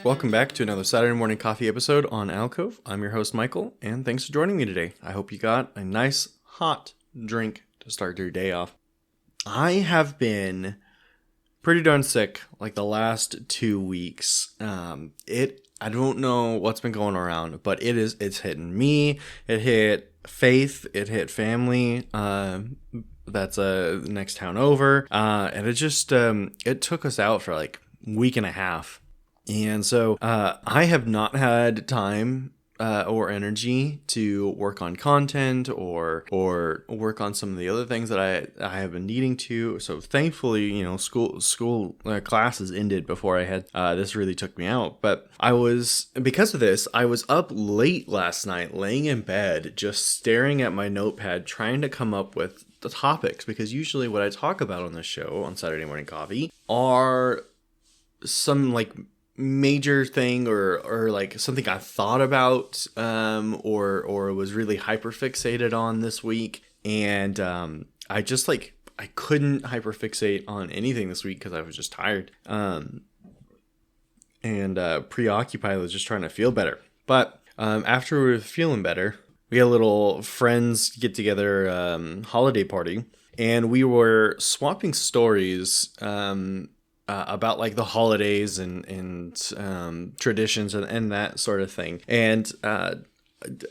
Welcome back to another Saturday morning coffee episode on Alcove. I'm your host, Michael, and thanks for joining me today. I hope you got a nice hot drink to start your day off. I have been pretty darn sick like the last 2 weeks. I don't know what's been going around, but it's hitting me. It hit Faith. It hit family. That's next town over. And it just it took us out for like a week and a half. And so I have not had time or energy to work on content or work on some of the other things that I have been needing to. So thankfully, school classes ended before I had this really took me out. But because of this, I was up late last night, laying in bed, just staring at my notepad, trying to come up with the topics. Because usually what I talk about on this show on Saturday Morning Coffee are some like major thing or like something I thought about or was really hyper fixated on this week, and I couldn't hyper fixate on anything this week because I was just tired and preoccupied with just trying to feel better. But after we were feeling better, we had a little friends get together holiday party, and we were swapping stories about like the holidays and traditions and that sort of thing. And I'm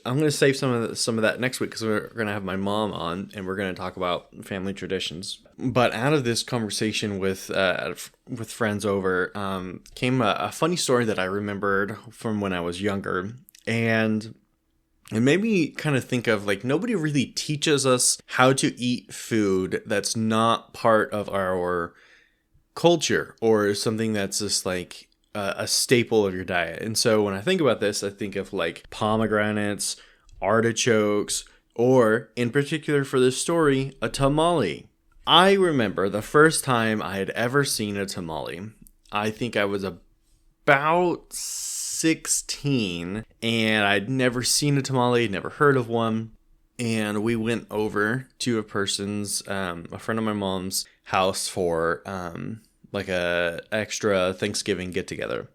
going to save some of that next week because we're going to have my mom on and we're going to talk about family traditions. But out of this conversation with friends over came a funny story that I remembered from when I was younger. And it made me kind of think of like nobody really teaches us how to eat food that's not part of our culture or something that's just like a staple of your diet. And so when I think about this, I think of like pomegranates, artichokes, or in particular for this story, a tamale. I remember the first time I had ever seen a tamale. I think I was about 16 and I'd never seen a tamale, never heard of one. And we went over to a friend of my mom's house for like a extra Thanksgiving get together,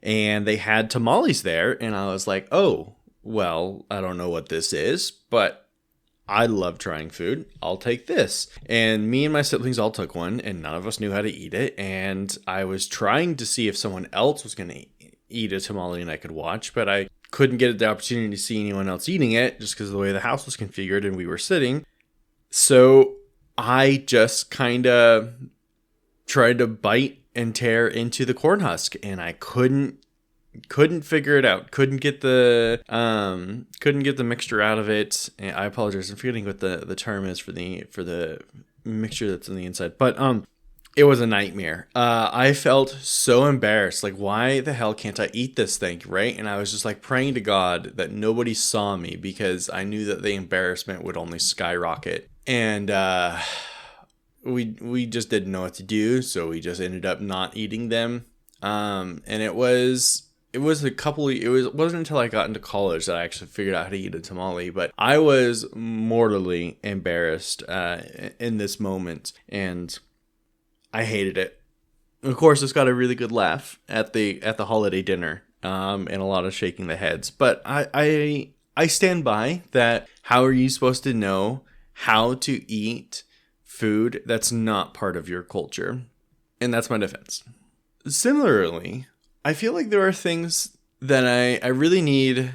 and they had tamales there, and I was like, oh, well, I don't know what this is, but I love trying food. I'll take this. And me and my siblings all took one, and none of us knew how to eat it. And I was trying to see if someone else was going to eat a tamale and I could watch, but I couldn't get the opportunity to see anyone else eating it just because of the way the house was configured and we were sitting. So I just kind of tried to bite and tear into the corn husk, and I couldn't figure it out. Couldn't get the mixture out of it. And I apologize. I'm forgetting what the term is for the mixture that's on the inside. But it was a nightmare. I felt so embarrassed. Like, why the hell can't I eat this thing, right? And I was just like praying to God that nobody saw me because I knew that the embarrassment would only skyrocket. And we just didn't know what to do, so we just ended up not eating them. And it wasn't until I got into college that I actually figured out how to eat a tamale, but I was mortally embarrassed in this moment, and I hated it. Of course, it's got a really good laugh at the holiday dinner, and a lot of shaking the heads. But I stand by that. How are you supposed to know how to eat food that's not part of your culture? And that's my defense. Similarly, I feel like there are things that I really need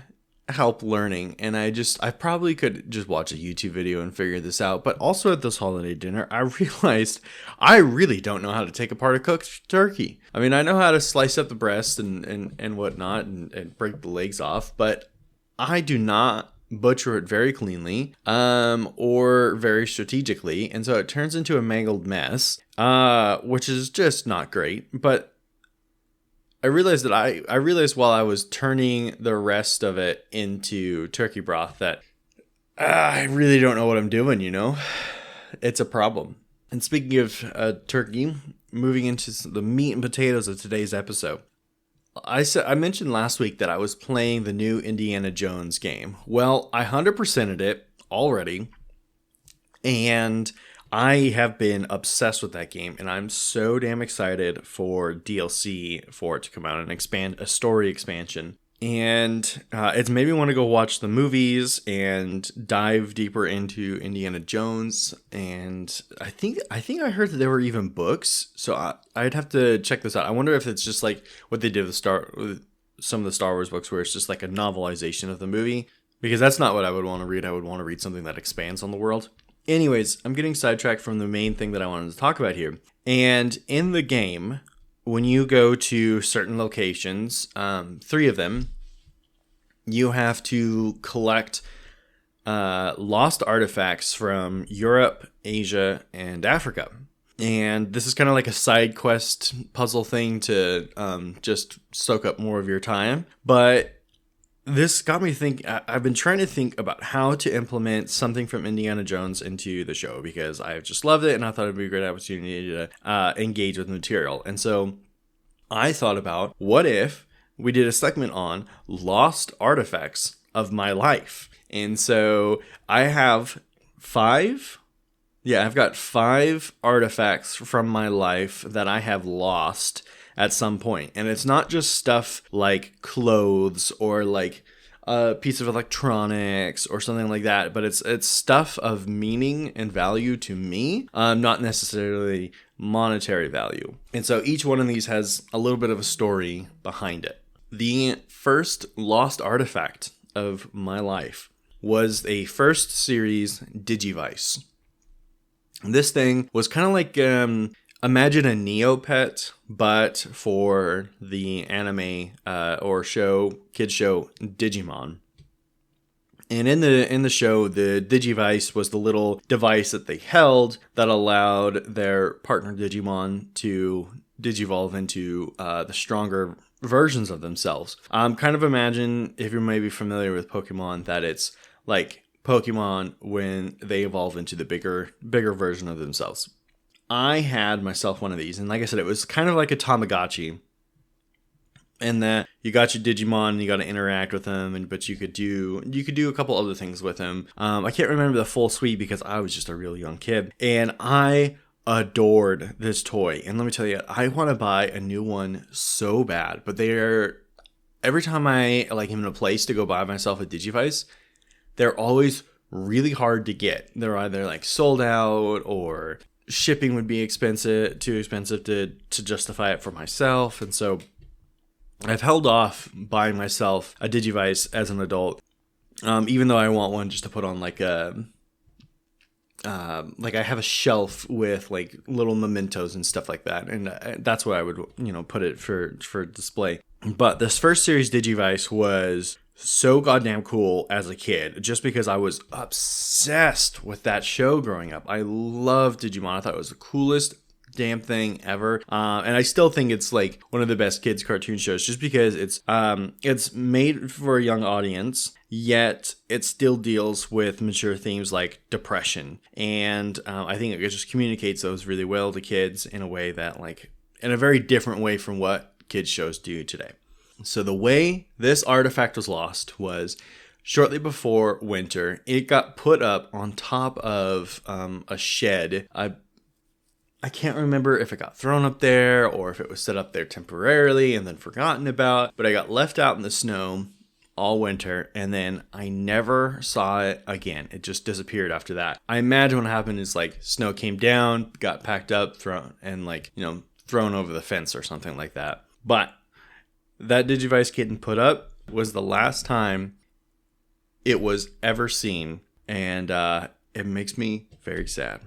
help learning, and I probably could just watch a YouTube video and figure this out. But also at this holiday dinner, I realized I really don't know how to take apart a cooked turkey. I mean, I know how to slice up the breast and whatnot and break the legs off, but I do not butcher it very cleanly or very strategically, and so it turns into a mangled mess, which is just not great. But I realized while I was turning the rest of it into turkey broth that I really don't know what I'm doing, It's a problem. And speaking of turkey, moving into the meat and potatoes of today's episode. I mentioned last week that I was playing the new Indiana Jones game. Well, I 100%ed it already, and I have been obsessed with that game, and I'm so damn excited for DLC for it to come out and expand a story expansion. And it's made me want to go watch the movies and dive deeper into Indiana Jones. And I think I heard that there were even books, so I'd have to check this out. I wonder if it's just like what they did with some of the Star Wars books, where it's just like a novelization of the movie. Because that's not what I would want to read. I would want to read something that expands on the world. Anyways, I'm getting sidetracked from the main thing that I wanted to talk about here. And in the game, when you go to certain locations, 3 of them, you have to collect lost artifacts from Europe, Asia, and Africa. And this is kind of like a side quest puzzle thing to just soak up more of your time. But this got me thinking. I've been trying to think about how to implement something from Indiana Jones into the show, because I've just loved it and I thought it'd be a great opportunity to engage with the material. And so I thought about, what if we did a segment on lost artifacts of my life? And so I have 5. Yeah, I've got 5 artifacts from my life that I have lost at some point. And it's not just stuff like clothes or like a piece of electronics or something like that, but it's stuff of meaning and value to me, not necessarily monetary value. And so each one of these has a little bit of a story behind it. The first lost artifact of my life was a first series Digivice. This thing was kind of like, imagine a Neopet, but for the anime kid show Digimon. And in the show, the Digivice was the little device that they held that allowed their partner Digimon to digivolve into the stronger versions of themselves. Kind of imagine, if you're maybe familiar with Pokemon, that it's like Pokemon when they evolve into the bigger version of themselves. I had myself one of these, and like I said, it was kind of like a Tamagotchi, in that you got your Digimon and you got to interact with them, but you could do a couple other things with him. I can't remember the full suite because I was just a real young kid, and I adored this toy. And let me tell you, I want to buy a new one so bad, but every time I like am in a place to go buy myself a Digivice, they're always really hard to get. They're either like sold out, or shipping would be too expensive to justify it for myself. And so I've held off buying myself a Digivice as an adult, even though I want one just to put on like I have a shelf with like little mementos and stuff like that, and that's where I would put it for display. But this first series Digivice was so goddamn cool as a kid, just because I was obsessed with that show growing up. I loved Digimon. I thought it was the coolest damn thing ever, and I still think it's like one of the best kids cartoon shows, just because it's made for a young audience, yet it still deals with mature themes like depression, and I think it just communicates those really well to kids in a way that, like, in a very different way from what kids shows do today. So the way this artifact was lost was shortly before winter. It got put up on top of a shed. I can't remember if it got thrown up there or if it was set up there temporarily and then forgotten about, but I got left out in the snow all winter, and then I never saw it again. It just disappeared after that. I imagine what happened is like snow came down, got packed up, thrown over the fence or something like that. But that Digivice getting put up was the last time it was ever seen, and it makes me very sad.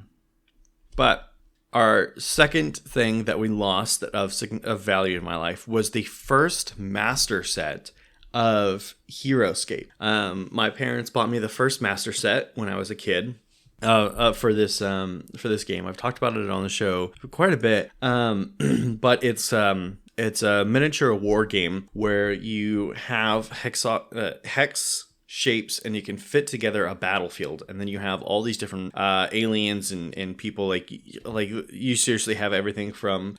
But our second thing that we lost of value in my life was the first master set of HeroScape. My parents bought me the first master set when I was a kid for this game. I've talked about it on the show quite a bit, but it's a miniature war game where you have hex shapes and you can fit together a battlefield, and then you have all these different aliens and people, like you seriously have everything from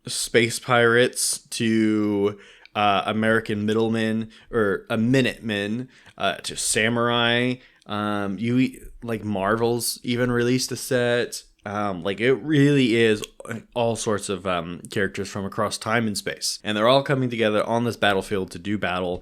space pirates to American middlemen or a Minutemen to samurai. like Marvel's even released a set. Like it really is all sorts of characters from across time and space, and they're all coming together on this battlefield to do battle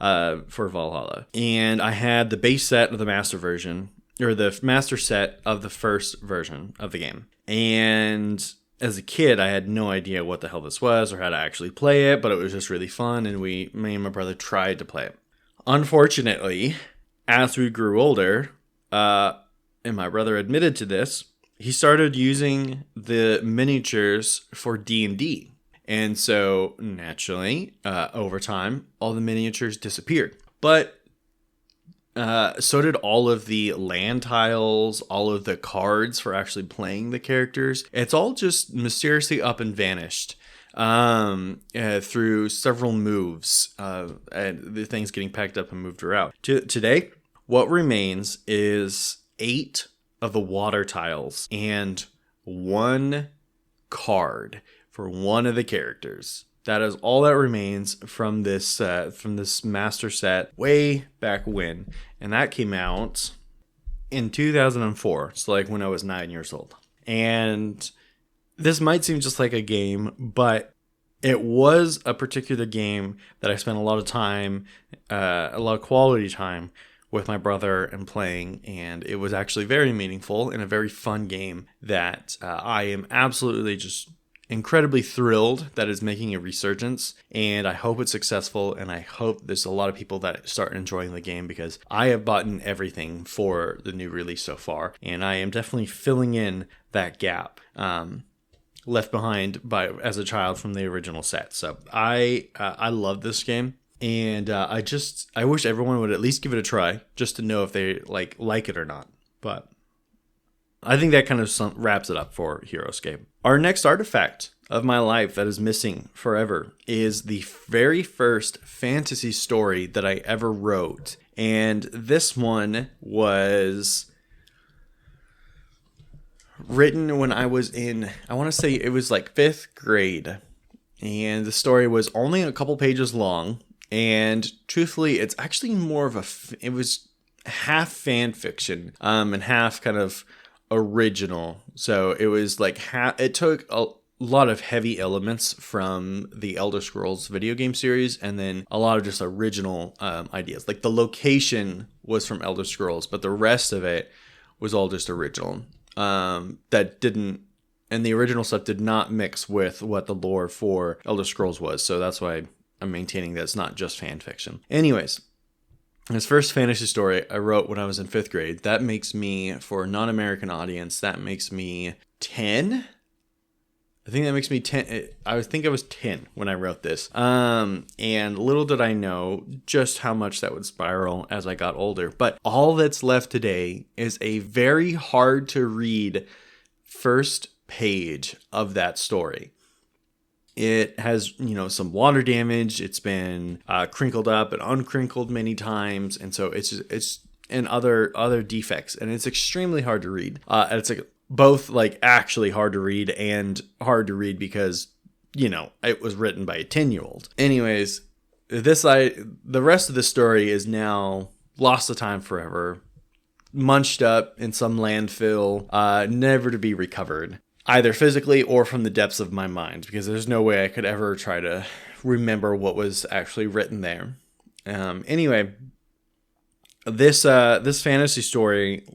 for Valhalla. And I had the base set of the master version, or the master set of the first version of the game. And as a kid, I had no idea what the hell this was or how to actually play it, but it was just really fun, and me and my brother tried to play it. Unfortunately, as we grew older, and my brother admitted to this, he started using the miniatures for D&D. And so, naturally, over time, all the miniatures disappeared. But so did all of the land tiles, all of the cards for actually playing the characters. It's all just mysteriously up and vanished through several moves, and the things getting packed up and moved around. Today, what remains is 8 of the water tiles and 1 card for one of the characters. That is all that remains from this master set way back when, and that came out in 2004. So like when I was 9 years old. And this might seem just like a game, but it was a particular game that I spent a lot of time, a lot of quality time with my brother and playing, and it was actually very meaningful and a very fun game that I am absolutely just incredibly thrilled that it's making a resurgence, and I hope it's successful, and I hope there's a lot of people that start enjoying the game, because I have bought everything for the new release so far, and I am definitely filling in that gap left behind as a child from the original set. So I love this game. And I wish everyone would at least give it a try, just to know if they like it or not. But I think that kind of wraps it up for Heroescape. Our next artifact of my life that is missing forever is the very first fantasy story that I ever wrote. And this one was written when I was in, I want to say it was like 5th grade. And the story was only a couple pages long. And truthfully, it's actually more of it was half fan fiction and half kind of original. So it was like it took a lot of heavy elements from the Elder Scrolls video game series, and then a lot of just original ideas. Like the location was from Elder Scrolls, but the rest of it was all just original. And the original stuff did not mix with what the lore for Elder Scrolls was. So that's why I'm maintaining that it's not just fan fiction. Anyways, this first fantasy story I wrote when I was in 5th grade. That makes me, for a non-American audience, that makes me 10. I think that makes me 10. I think I was 10 when I wrote this. And little did I know just how much that would spiral as I got older. But all that's left today is a very hard to read first page of that story. It has, some water damage. It's been crinkled up and uncrinkled many times, and so it's and other defects, and it's extremely hard to read. It's both actually hard to read and hard to read because it was written by a 10-year-old. Anyways, the rest of the story is now lost to time forever, munched up in some landfill, never to be recovered, either physically or from the depths of my mind, because there's no way I could ever try to remember what was actually written there. Anyway, this fantasy story,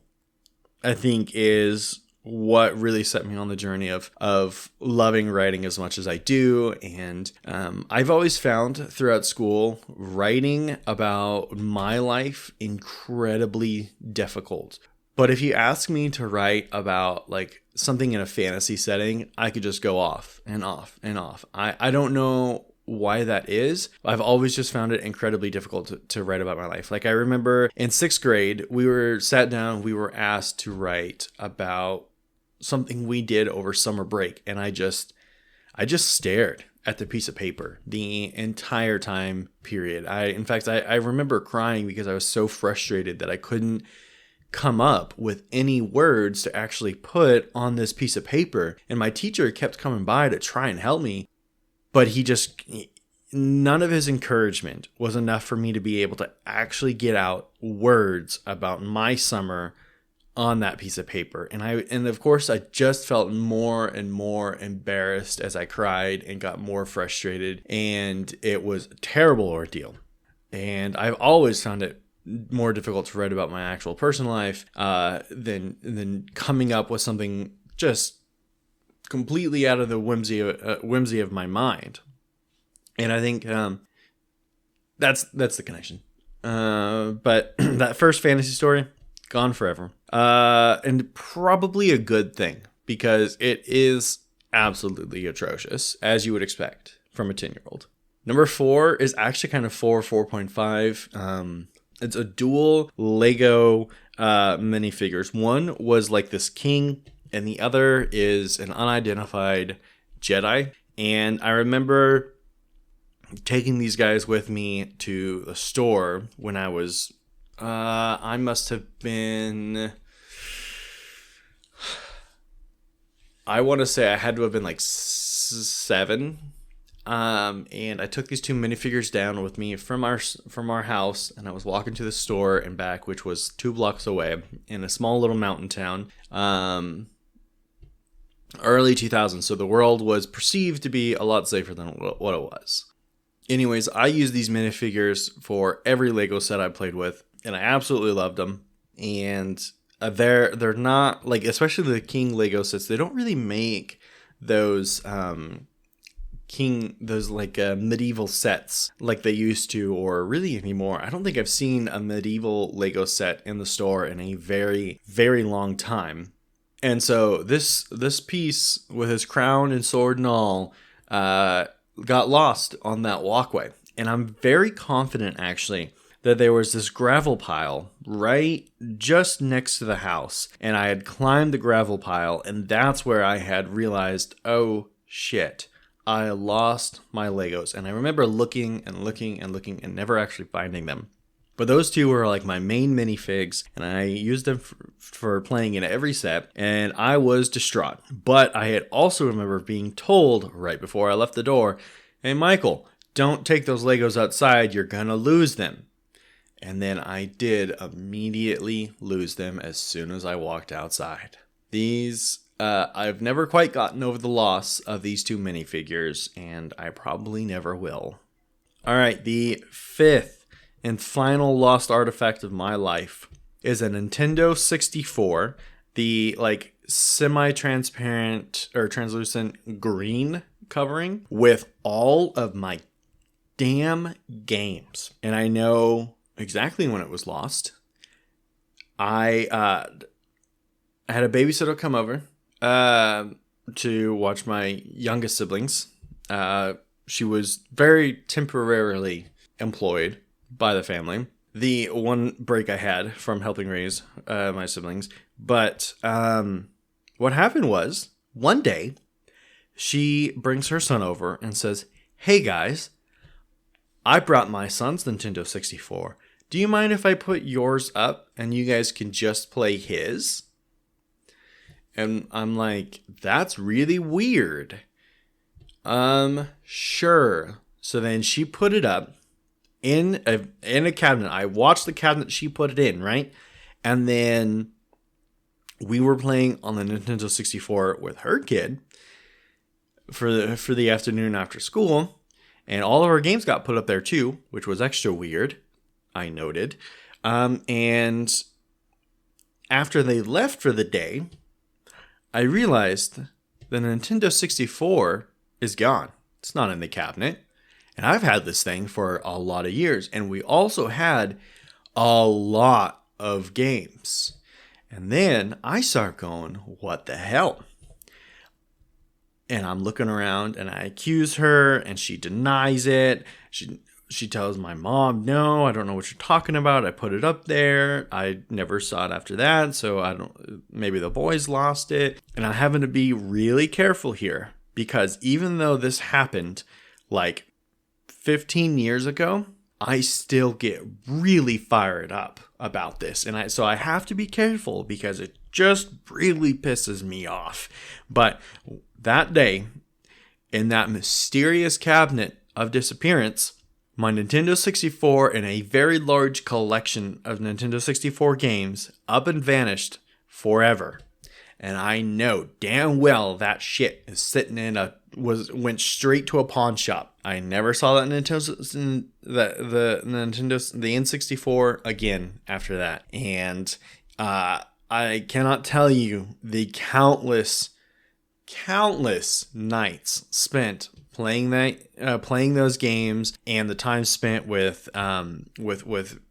I think, is what really set me on the journey of loving writing as much as I do. And I've always found throughout school writing about my life incredibly difficult. But if you ask me to write about something in a fantasy setting, I could just go off and off and off. I don't know why that is. I've always just found it incredibly difficult to write about my life. I remember in 6th grade, we were asked to write about something we did over summer break. And I just stared at the piece of paper the entire time period. In fact, I remember crying because I was so frustrated that I couldn't come up with any words to actually put on this piece of paper. And my teacher kept coming by to try and help me, but none of his encouragement was enough for me to be able to actually get out words about my summer on that piece of paper. And of course I just felt more and more embarrassed as I cried and got more frustrated, and it was a terrible ordeal. And I've always found it more difficult to write about my actual personal life than coming up with something just completely out of the whimsy of my mind. And I think that's the connection. But that first fantasy story, gone forever. And probably a good thing, because it is absolutely atrocious, as you would expect from a 10-year-old. Number 4 is actually kind of 4.5. It's a dual Lego minifigures. One was like this king, and the other is an unidentified Jedi. And I remember taking these guys with me to the store when I was, I must have been, I want to say I had to have been like 7. And I took these 2 minifigures down with me from our house, and I was walking to the store and back, which was 2 blocks away in a small little mountain town. Early 2000s, so the world was perceived to be a lot safer than what it was. Anyways, I used these minifigures for every Lego set I played with, and I absolutely loved them. And they're not, like, especially the King Lego sets, they don't really make those medieval sets like they used to, or really anymore. I don't think I've seen a medieval Lego set in the store in a very, very long time. And so this piece with his crown and sword and all got lost on that walkway. And I'm very confident, actually, that there was this gravel pile right just next to the house. And I had climbed the gravel pile, and that's where I had realized, oh shit, I lost my Legos. And I remember looking and looking and looking and never actually finding them. But those 2 were like my main minifigs, and I used them for playing in every set, and I was distraught. But I had also remember being told right before I left the door, hey Michael, don't take those Legos outside, you're gonna lose them. And then I did immediately lose them as soon as I walked outside. These, I've never quite gotten over the loss of these 2 minifigures, and I probably never will. Alright, the 5th and final lost artifact of my life is a Nintendo 64, the like semi-transparent or translucent green covering with all of my damn games. And I know exactly when it was lost. I had a babysitter come over to watch my youngest siblings. She was very temporarily employed by the family. The one break I had from helping raise my siblings. But what happened was, one day, she brings her son over and says, hey guys, I brought my son's Nintendo 64. Do you mind if I put yours up and you guys can just play his? And I'm like, that's really weird. Sure. So then she put it up in a cabinet. I watched the cabinet she put it in, right? And then we were playing on the Nintendo 64 with her kid for the afternoon after school, and all of our games got put up there too, which was extra weird, I noted. And after they left for the day, I realized the Nintendo 64 is gone. It's not in the cabinet. And I've had this thing for a lot of years. And we also had a lot of games. And then I start going, what the hell? And I'm looking around and I accuse her and she denies it. She tells my mom, no, I don't know what you're talking about. I put it up there. I never saw it after that. So maybe the boys lost it. And I'm having to be really careful here, because even though this happened like 15 years ago, I still get really fired up about this. And so I have to be careful because it just really pisses me off. But that day, in that mysterious cabinet of disappearance, my Nintendo 64 and a very large collection of Nintendo 64 games up and vanished forever. And I know damn well that shit is sitting went straight to a pawn shop. I never saw that the N64 again after that. And I cannot tell you the countless nights spent playing those games, and the time spent with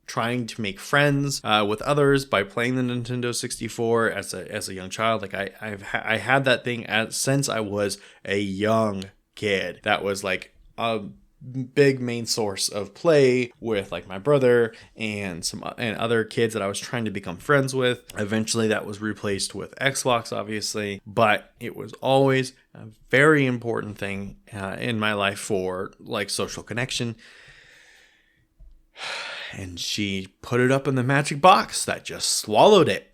trying to make friends with others by playing the Nintendo 64 as a young child. Like I had that thing since I was a young kid. That was like a big main source of play with like my brother and other kids that I was trying to become friends with. Eventually that was replaced with Xbox, obviously, but it was always a very important thing in my life for like social connection. And she put it up in the magic box that just swallowed it.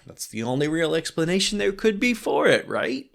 That's the only real explanation there could be for it, right?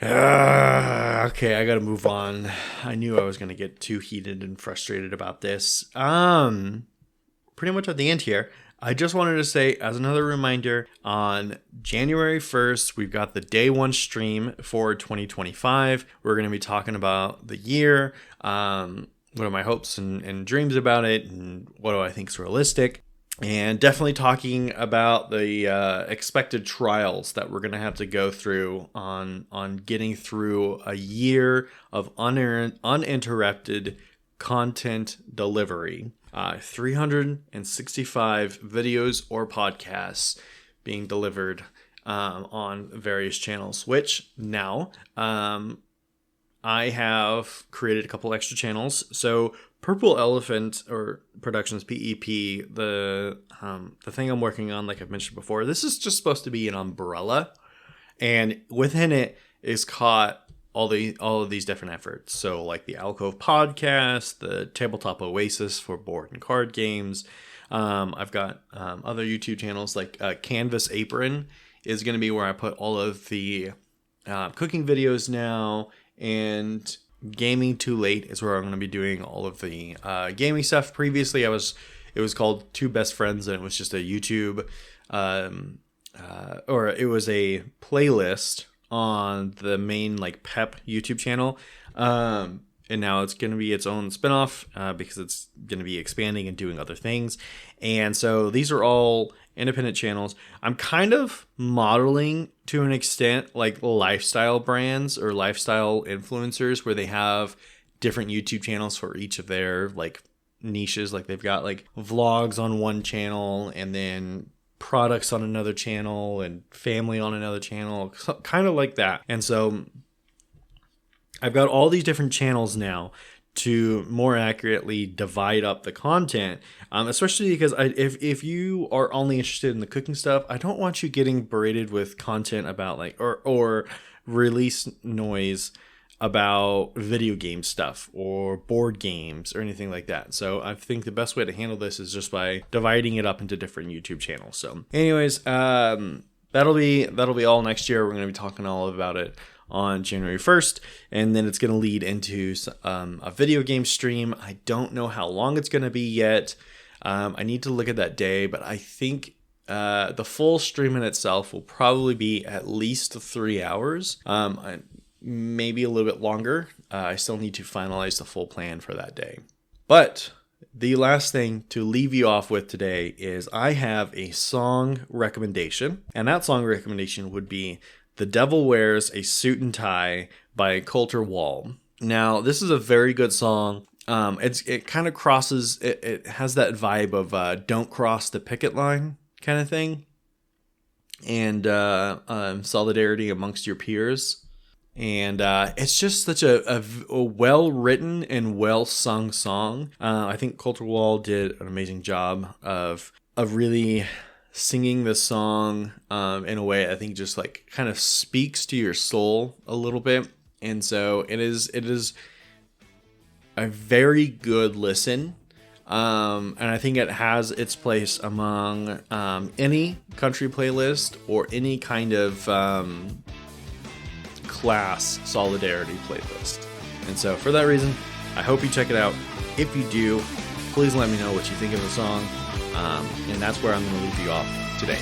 Okay, I gotta move on. I knew I was gonna get too heated and frustrated about this. Pretty much at the end here, I just wanted to say, as another reminder, on January 1st, we've got the day one stream for 2025. We're gonna be talking about the year, what are my hopes and dreams about it, and what do I think is realistic. And definitely talking about the expected trials that we're going to have to go through on getting through a year of uninterrupted content delivery. 365 videos or podcasts being delivered on various channels, which now I have created a couple extra channels. So Purple Elephant or Productions PEP, the thing I'm working on, like I've mentioned before, this is just supposed to be an umbrella, and within it is caught all of these different efforts. So like the Alcove podcast, the Tabletop Oasis for board and card games. I've got other YouTube channels like Canvas Apron is going to be where I put all of the cooking videos now, and Gaming Too Late is where I'm going to be doing all of the gaming stuff. Previously, it was called Two Best Friends, and it was just a YouTube, or it was a playlist on the main like Pep YouTube channel. And now it's going to be its own spinoff because it's going to be expanding and doing other things. And so these are all independent channels. I'm kind of modeling to an extent like lifestyle brands or lifestyle influencers where they have different YouTube channels for each of their like niches. Like they've got like vlogs on one channel and then products on another channel and family on another channel, kind of like that. And so I've got all these different channels now to more accurately divide up the content, especially because if you are only interested in the cooking stuff, I don't want you getting berated with content about like or release noise about video game stuff or board games or anything like that. So I think the best way to handle this is just by dividing it up into different YouTube channels. So anyways, that'll be all next year. We're going to be talking all about it on January 1st, and then it's going to lead into a video game stream. I don't know how long it's going to be yet. I need to look at that day, but I think the full stream in itself will probably be at least 3 hours, maybe a little bit longer. I still need to finalize the full plan for that day. But the last thing to leave you off with today is I have a song recommendation, and that song recommendation would be The Devil Wears a Suit and Tie by Colter Wall. Now, this is a very good song. It kind of crosses, it has that vibe of Don't Cross the Picket Line kind of thing. And solidarity amongst your peers. And it's just such a well-written and well-sung song. I think Colter Wall did an amazing job of really singing this song in a way I think just like kind of speaks to your soul a little bit. And so it is a very good listen. And I think it has its place among any country playlist or any kind of class solidarity playlist. And so for that reason, I hope you check it out. If you do, please let me know what you think of the song. And that's where I'm going to leave you off today.